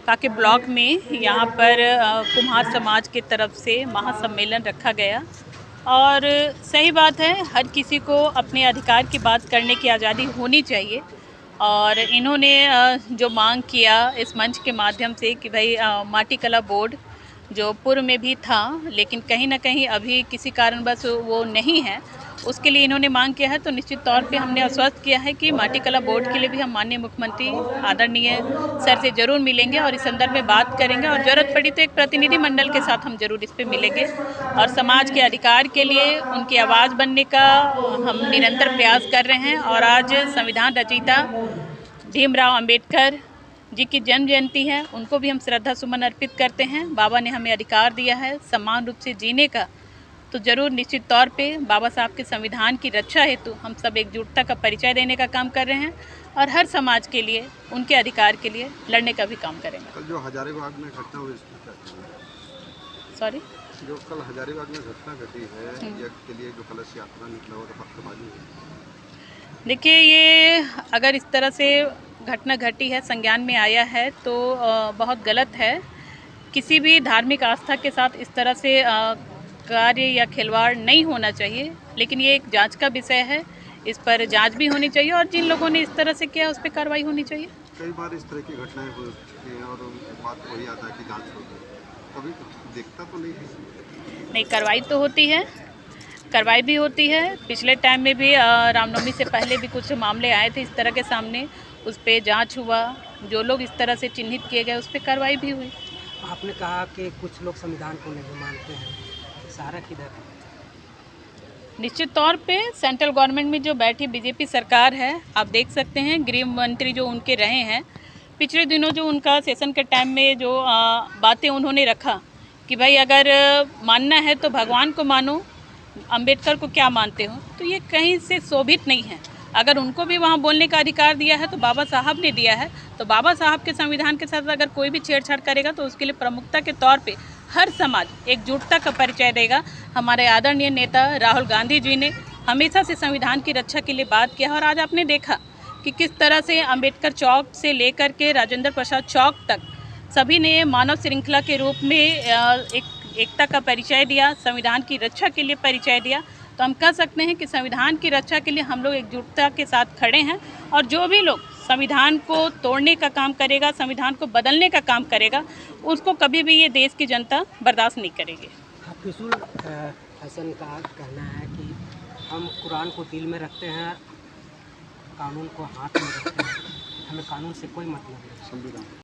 काके ब्लॉक में यहाँ पर कुम्हार समाज की तरफ से महासम्मेलन रखा गया। और सही बात है, हर किसी को अपने अधिकार की बात करने की आज़ादी होनी चाहिए। और इन्होंने जो मांग किया इस मंच के माध्यम से कि भाई माटी कला बोर्ड जो पूर्व में भी था लेकिन कहीं ना कहीं अभी किसी कारणवश वो नहीं है, उसके लिए इन्होंने मांग किया है। तो निश्चित तौर पे हमने आश्वस्त किया है कि माटी कला बोर्ड के लिए भी हम माननीय मुख्यमंत्री आदरणीय सर से ज़रूर मिलेंगे और इस संदर्भ में बात करेंगे, और ज़रूरत पड़ी तो एक प्रतिनिधि मंडल के साथ हम ज़रूर इस पे मिलेंगे और समाज के अधिकार के लिए उनकी आवाज़ बनने का हम निरंतर प्रयास कर रहे हैं। और आज संविधान रचयिता भीमराव अंबेडकर जी की जन्म जयंती है, उनको भी हम श्रद्धा सुमन अर्पित करते हैं। बाबा ने हमें अधिकार दिया है समान रूप से जीने का, तो ज़रूर निश्चित तौर पे बाबा साहब के संविधान की रक्षा हेतु हम सब एकजुटता का परिचय देने का काम कर रहे हैं और हर समाज के लिए उनके अधिकार के लिए लड़ने का भी काम करेंगे। कल जो हजारीबाग में घटना हुई, सॉरी जो कल हजारीबाग में घटना घटी है, यज्ञ के लिए जो कलश यात्रा निकला हुआ था, पक्षपाती है। देखिए, ये अगर इस तरह से घटना घटी है, संज्ञान में आया है, तो बहुत गलत है। किसी भी धार्मिक आस्था के साथ इस तरह से कार्य या खिलवाड़ नहीं होना चाहिए, लेकिन ये एक जांच का विषय है, इस पर जांच भी होनी चाहिए और जिन लोगों ने इस तरह से किया उस पर कार्रवाई होनी चाहिए। कई बार इस तरह की घटनाएं हो चुकी हैं और बात वही आता है कि जांच होगी, कभी देखता तो नहीं है। नहीं, कार्रवाई तो होती है, कार्रवाई भी होती है। पिछले टाइम में भी रामनवमी से पहले भी कुछ मामले आए थे इस तरह के सामने, उस पर जांच हुआ, जो लोग इस तरह से चिन्हित किए गए उस पर कार्रवाई भी हुई। आपने कहा कि कुछ लोग संविधान को नहीं मानते हैं, सारा किधर है? निश्चित तौर पे सेंट्रल गवर्नमेंट में जो बैठी बीजेपी सरकार है, आप देख सकते हैं गृह मंत्री जो उनके रहे हैं, पिछले दिनों जो उनका सेशन के टाइम में जो बातें उन्होंने रखा कि भाई अगर मानना है तो भगवान को मानो, अंबेडकर को क्या मानते हो, तो ये कहीं से शोभित नहीं है। अगर उनको भी वहाँ बोलने का अधिकार दिया है तो बाबा साहब ने दिया है, तो बाबा साहब के संविधान के साथ अगर कोई भी छेड़छाड़ करेगा तो उसके लिए प्रमुखता के तौर पे हर समाज एकजुटता का परिचय देगा। हमारे आदरणीय नेता राहुल गांधी जी ने हमेशा से संविधान की रक्षा के लिए बात किया, और आज आपने देखा कि किस तरह से अंबेडकर चौक से लेकर के राजेंद्र प्रसाद चौक तक सभी ने मानव श्रृंखला के रूप में एकता का परिचय दिया, संविधान की रक्षा के लिए परिचय दिया। तो हम कह सकते हैं कि संविधान की रक्षा के लिए हम लोग एकजुटता के साथ खड़े हैं, और जो भी लोग संविधान को तोड़ने का काम करेगा, संविधान को बदलने का काम करेगा, उसको कभी भी ये देश की जनता बर्दाश्त नहीं करेगी। हफीजुल हसन का कहना है कि हम कुरान को दिल में रखते हैं, कानून को हाथ में रखते हैं, हमें कानून से कोई मतलब नहीं। संविधान